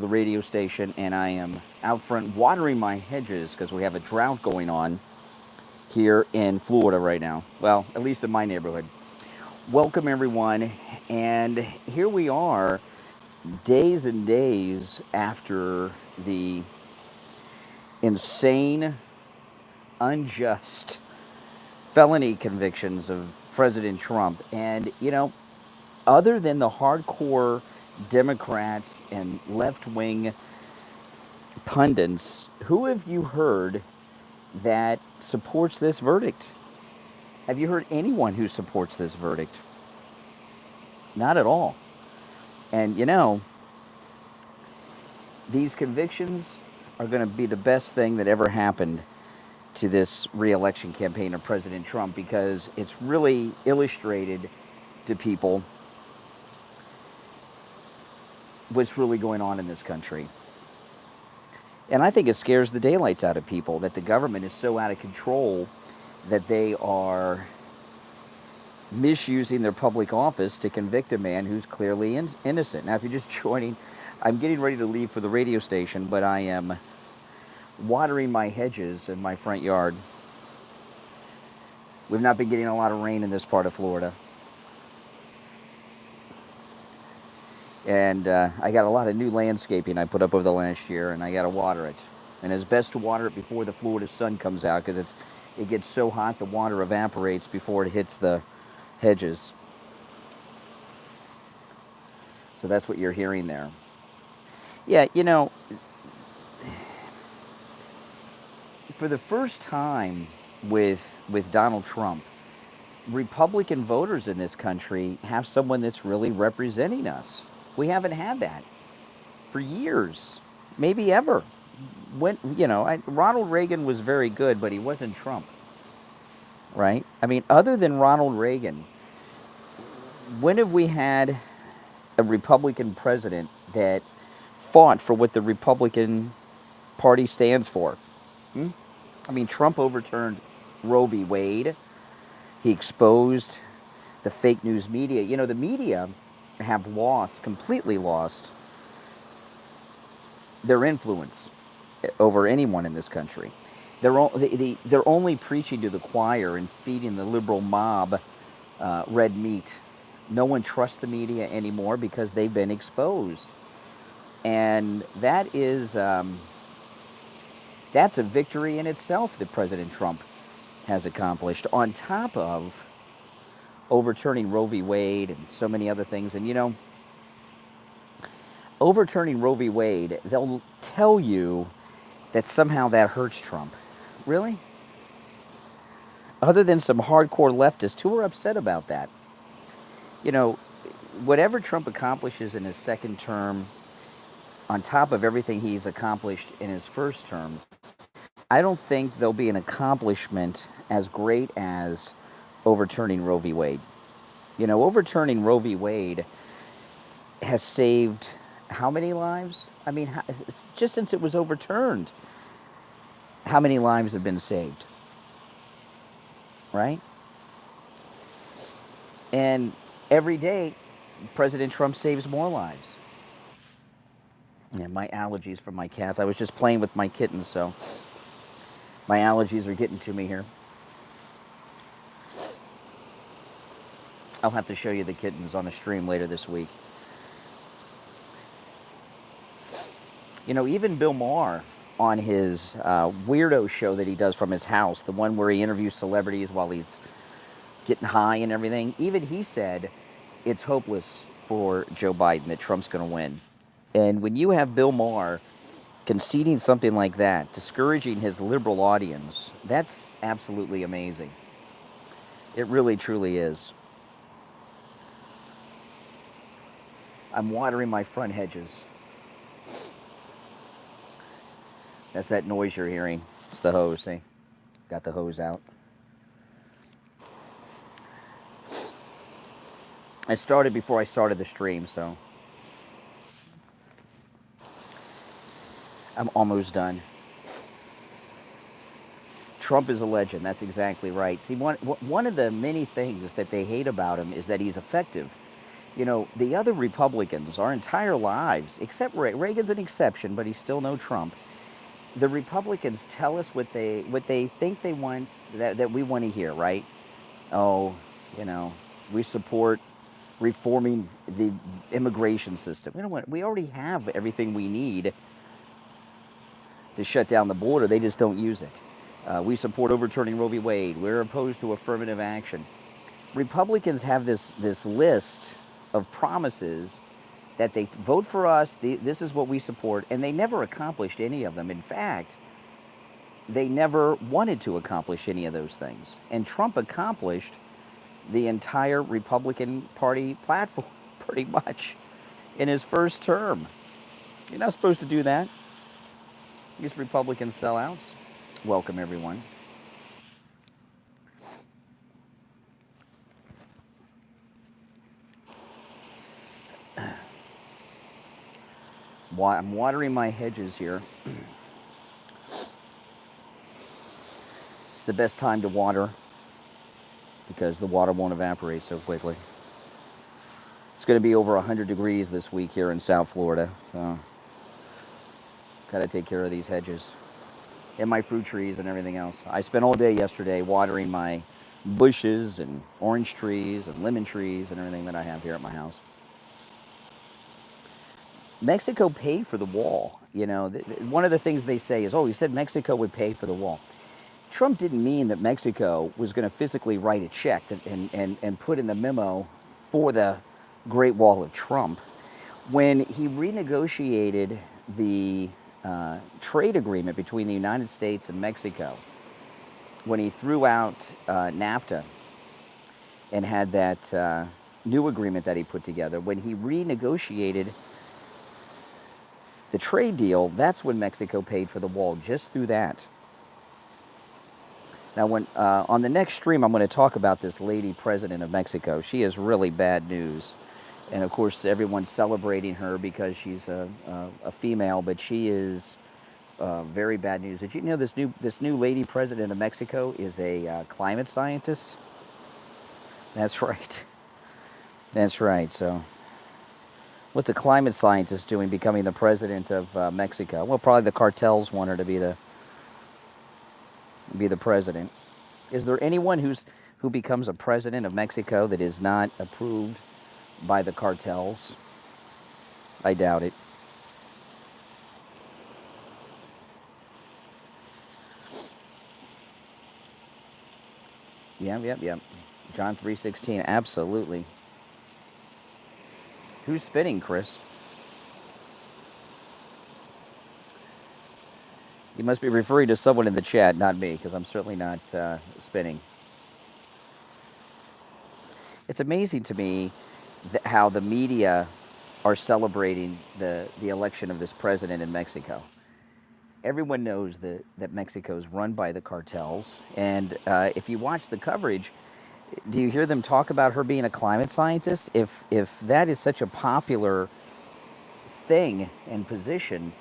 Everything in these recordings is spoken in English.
the radio station, and I am out front watering my hedges because we have a drought going on here in Florida right now. Well, at least in my neighborhood. Welcome, everyone. And here we are, days and days after the insane, unjust felony convictions of President Trump. And, other than the hardcore Democrats and left wing pundits, who have you heard that supports this verdict? Have you heard anyone who supports this verdict? Not at all. And these convictions are going to be the best thing that ever happened to this re-election campaign of President Trump, because it's really illustrated to people what's really going on in this country. And I think it scares the daylights out of people that the government is so out of control that they are misusing their public office to convict a man who's clearly innocent. Now, if you're just joining, I'm getting ready to leave for the radio station, but I am watering my hedges in my front yard. We've not been getting a lot of rain in this part of Florida. And I got a lot of new landscaping I put up over the last year, and I got to water it. And it's best to water it before the Florida sun comes out, because it gets so hot the water evaporates before it hits the hedges. So that's what you're hearing there. Yeah, for the first time with Donald Trump, Republican voters in this country have someone that's really representing us. We haven't had that for years, maybe ever. Ronald Reagan was very good, but he wasn't Trump, right? I mean, other than Ronald Reagan, when have we had a Republican president that fought for what the Republican Party stands for? I mean, Trump overturned Roe v. Wade. He exposed the fake news media. The media have completely lost their influence over anyone in this country. They're only preaching to the choir and feeding the liberal mob red meat. No one trusts the media anymore because they've been exposed. And that is, that's a victory in itself that President Trump has accomplished, on top of overturning Roe v. Wade and so many other things. And overturning Roe v. Wade, they'll tell you that somehow that hurts Trump. Really? Other than some hardcore leftists who are upset about that. Whatever Trump accomplishes in his second term, on top of everything he's accomplished in his first term, I don't think there'll be an accomplishment as great as overturning Roe v. Wade. Overturning Roe v. Wade has saved how many lives? I mean, just since it was overturned, how many lives have been saved? Right? And every day, President Trump saves more lives. Yeah, my allergies from my cats. I was just playing with my kittens, so my allergies are getting to me here. I'll have to show you the kittens on a stream later this week. Even Bill Maher on his weirdo show that he does from his house, the one where he interviews celebrities while he's getting high and everything, even he said it's hopeless for Joe Biden, that Trump's going to win. And when you have Bill Maher conceding something like that, discouraging his liberal audience, that's absolutely amazing. It really, truly is. I'm watering my front hedges. That's that noise you're hearing. It's the hose, see? Got the hose out. I started before I started the stream, so I'm almost done. Trump is a legend. That's exactly right. See, one of the many things that they hate about him is that he's effective. The other Republicans, our entire lives, except Reagan's an exception, but he's still no Trump. The Republicans tell us what they think they want, that we want to hear, right? Oh, you know, we support reforming the immigration system. We already have everything we need to shut down the border. They just don't use it. We support overturning Roe v. Wade. We're opposed to affirmative action. Republicans have this list of promises that they vote for us, this is what we support, and they never accomplished any of them. In fact, they never wanted to accomplish any of those things. And Trump accomplished the entire Republican Party platform pretty much in his first term. You're not supposed to do that. These Republican sellouts. Welcome, everyone. I'm watering my hedges here. It's the best time to water because the water won't evaporate so quickly. It's going to be over 100 degrees this week here in South Florida. So, got to take care of these hedges and my fruit trees and everything else. I spent all day yesterday watering my bushes and orange trees and lemon trees and everything that I have here at my house. Mexico paid for the wall. One of the things they say is, oh, you said Mexico would pay for the wall. Trump didn't mean that Mexico was going to physically write a check and put in the memo for the Great Wall of Trump. When he renegotiated the trade agreement between the United States and Mexico, when he threw out NAFTA and had that new agreement that he put together, when he renegotiated the trade deal, that's when Mexico paid for the wall, just through that. Now, on the next stream, I'm going to talk about this lady president of Mexico. She is really bad news. And, of course, everyone's celebrating her because she's a female, but she is very bad news. Did you know this new lady president of Mexico is a climate scientist? That's right. That's right. So what's a climate scientist doing becoming the president of Mexico? Well, probably the cartels want her to be the president. Is there anyone who becomes a president of Mexico that is not approved by the cartels? I doubt it. Yep. John 3:16, absolutely. Who's spinning, Chris? You must be referring to someone in the chat, not me, because I'm certainly not spinning. It's amazing to me how the media are celebrating the election of this president in Mexico. Everyone knows that Mexico is run by the cartels, and if you watch the coverage, do you hear them talk about her being a climate scientist? If that is such a popular thing and position,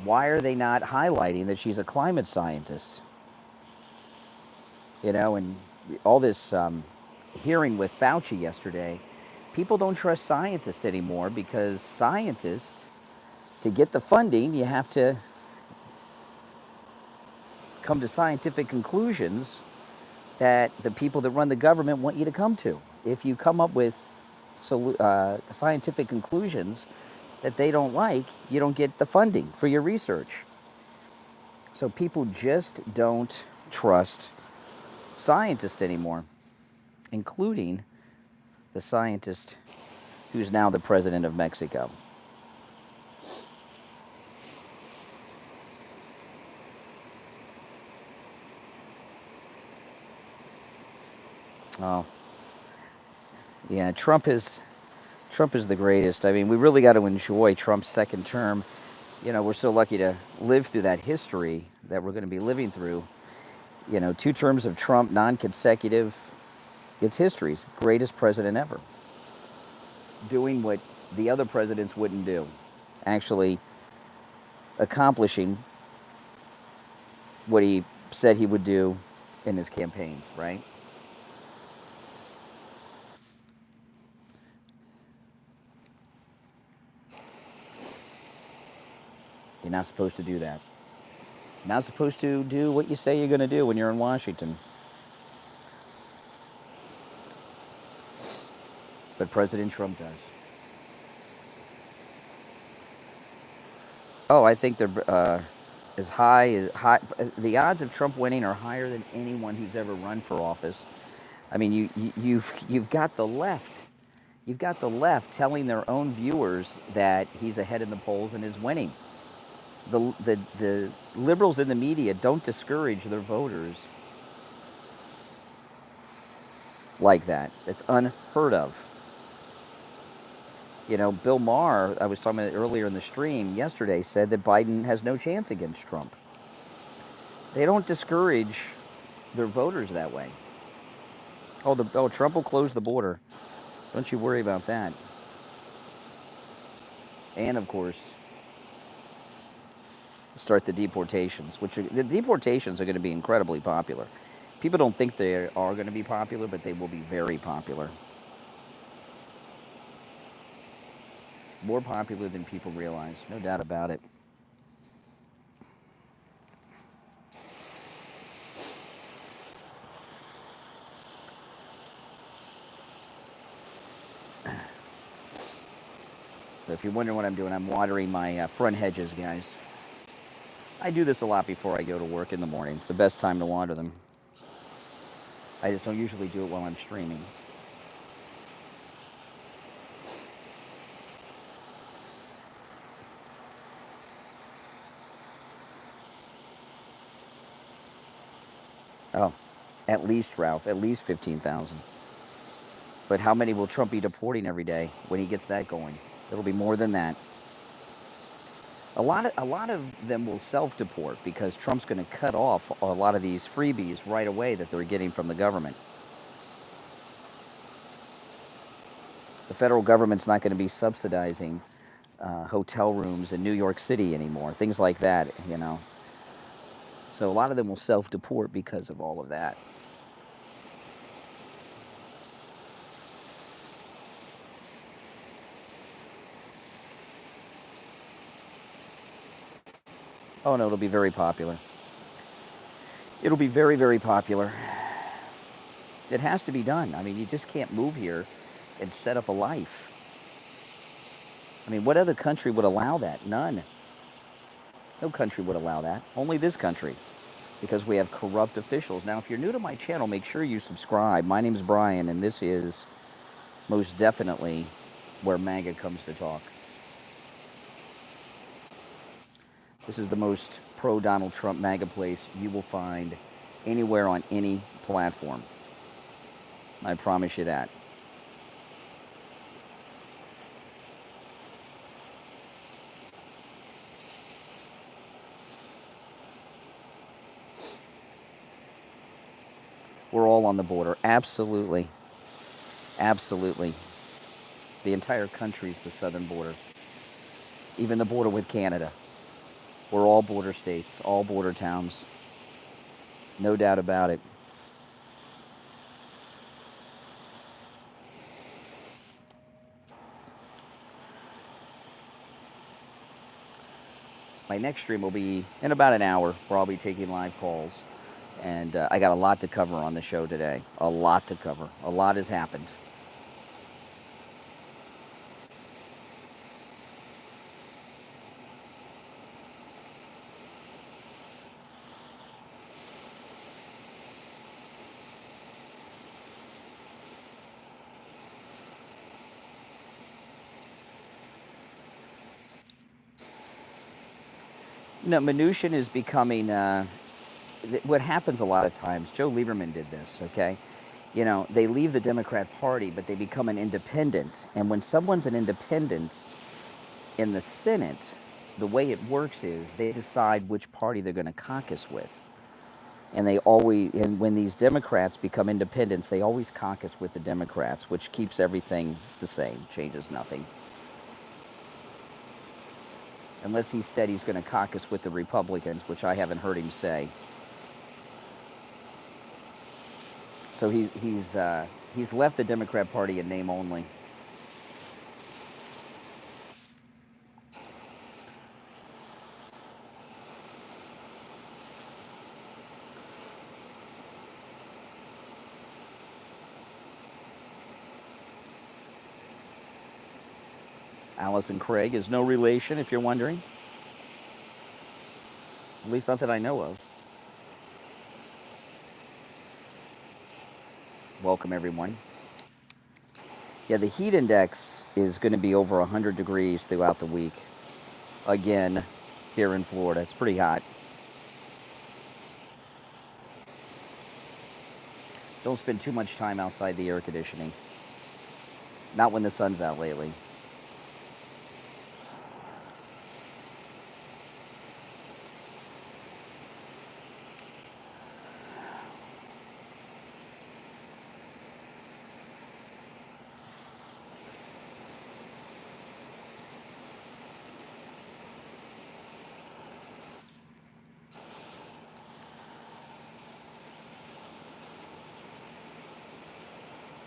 why are they not highlighting that she's a climate scientist? And all this hearing with Fauci yesterday, people don't trust scientists anymore because scientists, to get the funding, you have to come to scientific conclusions that the people that run the government want you to come to. If you come up with scientific conclusions that they don't like, you don't get the funding for your research. So people just don't trust scientists anymore, including the scientist who's now the president of Mexico. Oh, yeah, Trump is the greatest. I mean, we really got to enjoy Trump's second term. We're so lucky to live through that history that we're going to be living through. 2 terms of Trump, non-consecutive. It's history's greatest president ever. Doing what the other presidents wouldn't do. Actually accomplishing what he said he would do in his campaigns, right? You're not supposed to do that. You're not supposed to do what you say you're going to do when you're in Washington. But President Trump does. Oh, I think they're as high as high. The odds of Trump winning are higher than anyone who's ever run for office. I mean, you've got the left. You've got the left telling their own viewers that he's ahead in the polls and is winning. The liberals in the media don't discourage their voters like that. It's unheard of. You know, Bill Maher, I was talking about earlier in the stream yesterday, said that Biden has no chance against Trump. They don't discourage their voters that way. Oh, Trump will close the border. Don't you worry about that. And of course, start the deportations, the deportations are going to be incredibly popular. People don't think they are going to be popular, but they will be very popular. More popular than people realize, no doubt about it. So if you're wondering what I'm doing, I'm watering my front hedges, guys. I do this a lot before I go to work in the morning. It's the best time to water them. I just don't usually do it while I'm streaming. Oh, at least, Ralph, at least 15,000. But how many will Trump be deporting every day when he gets that going? It'll be more than that. A lot of them will self-deport because Trump's going to cut off a lot of these freebies right away that they're getting from the government. The federal government's not going to be subsidizing hotel rooms in New York City anymore, things like that, you know. So a lot of them will self-deport because of all of that. Oh no, it'll be very popular. It'll be very, very popular. It has to be done. I mean, you just can't move here and set up a life. I mean, what other country would allow that? None. No country would allow that. Only this country, because we have corrupt officials. Now, if you're new to my channel, make sure you subscribe. My name's Brian, and this is most definitely where MAGA comes to talk. This is the most pro-Donald Trump MAGA place you will find anywhere on any platform. I promise you that. We're all on the border. Absolutely. Absolutely. The entire country's the southern border. Even the border with Canada. We're all border states, all border towns. No doubt about it. My next stream will be in about an hour, where I'll be taking live calls. And I got a lot to cover on the show today. A lot to cover. A lot has happened. No, Mnuchin is becoming, what happens a lot of times, Joe Lieberman did this, okay? You know, they leave the Democrat Party, but they become an independent. And when someone's an independent in the Senate, the way it works is they decide which party they're going to caucus with. And when these Democrats become independents, they always caucus with the Democrats, which keeps everything the same, changes nothing. Unless he said he's going to caucus with the Republicans, which I haven't heard him say. So he's left the Democrat Party in name only. Allison Craig is no relation, if you're wondering. At least not that I know of. Welcome, everyone. Yeah, the heat index is going to be over 100 degrees throughout the week. Again, here in Florida. It's pretty hot. Don't spend too much time outside the air conditioning. Not when the sun's out lately.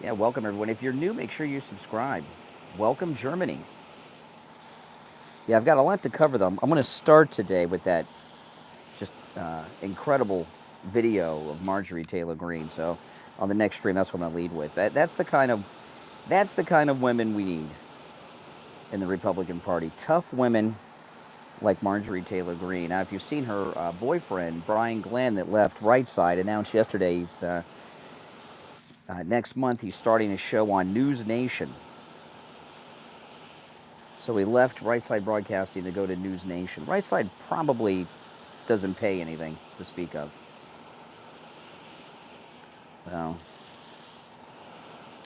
Yeah, welcome everyone. If you're new, make sure you subscribe. Welcome, Germany. Yeah, I've got a lot to cover though. I'm going to start today with that just incredible video of Marjorie Taylor Greene. So on the next stream, that's what I'm going to lead with. That's the kind of women we need in the Republican Party. Tough women like Marjorie Taylor Greene. Now, if you've seen her boyfriend, Brian Glenn, that left Right Side, announced yesterday he's next month he's starting a show on News Nation. So he left Right Side Broadcasting to go to News Nation. Right Side probably doesn't pay anything to speak of. So,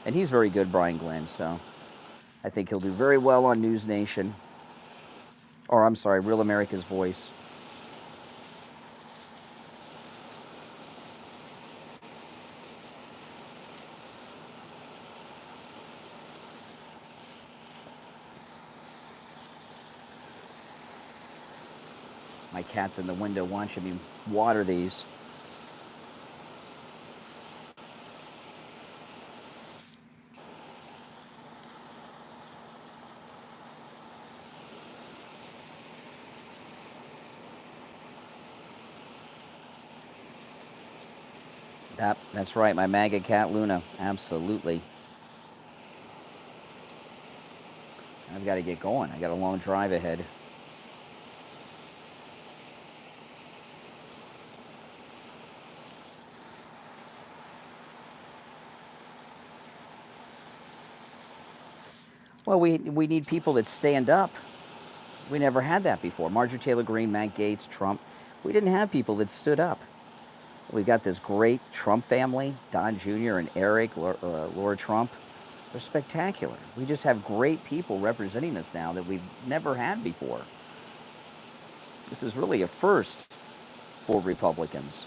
and he's very good, Brian Glenn, so I think he'll do very well on News Nation. Or, I'm sorry, Real America's Voice. My cat's in the window watching me water these. That's right, my MAGA cat Luna. Absolutely. I've got to get going. I got a long drive ahead. Well, we need people that stand up. We never had that before. Marjorie Taylor Greene, Matt Gaetz, Trump. We didn't have people that stood up. We've got this great Trump family, Don Jr. and Eric, Laura Trump. They're spectacular. We just have great people representing us now that we've never had before. This is really a first for Republicans.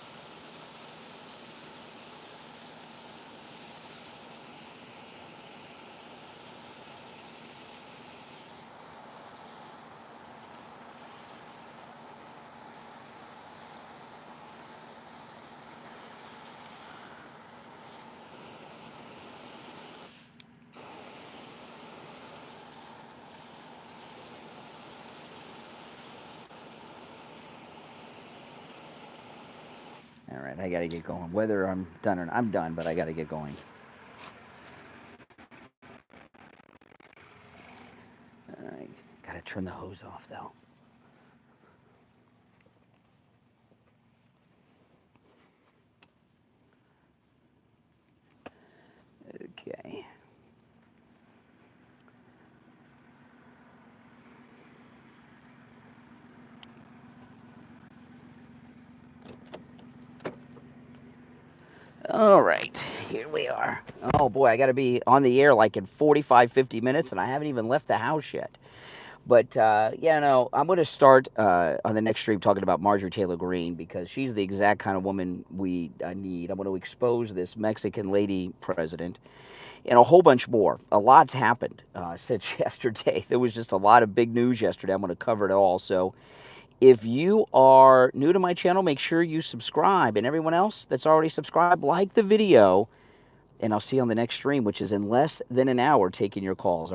All right, I got to get going. Whether I'm done or not, I'm done, but I got to get going. I got to turn the hose off, though. Okay. All right, here we are. Oh boy, I got to be on the air like in 45, 50 minutes, and I haven't even left the house yet. But, yeah, no, I'm going to start on the next stream talking about Marjorie Taylor Greene because she's the exact kind of woman we need. I'm going to expose this Mexican lady president and a whole bunch more. A lot's happened since yesterday. There was just a lot of big news yesterday. I'm going to cover it all. So if you are new to my channel, make sure you subscribe. And everyone else that's already subscribed, like the video. And I'll see you on the next stream, which is in less than an hour, taking your calls. All right.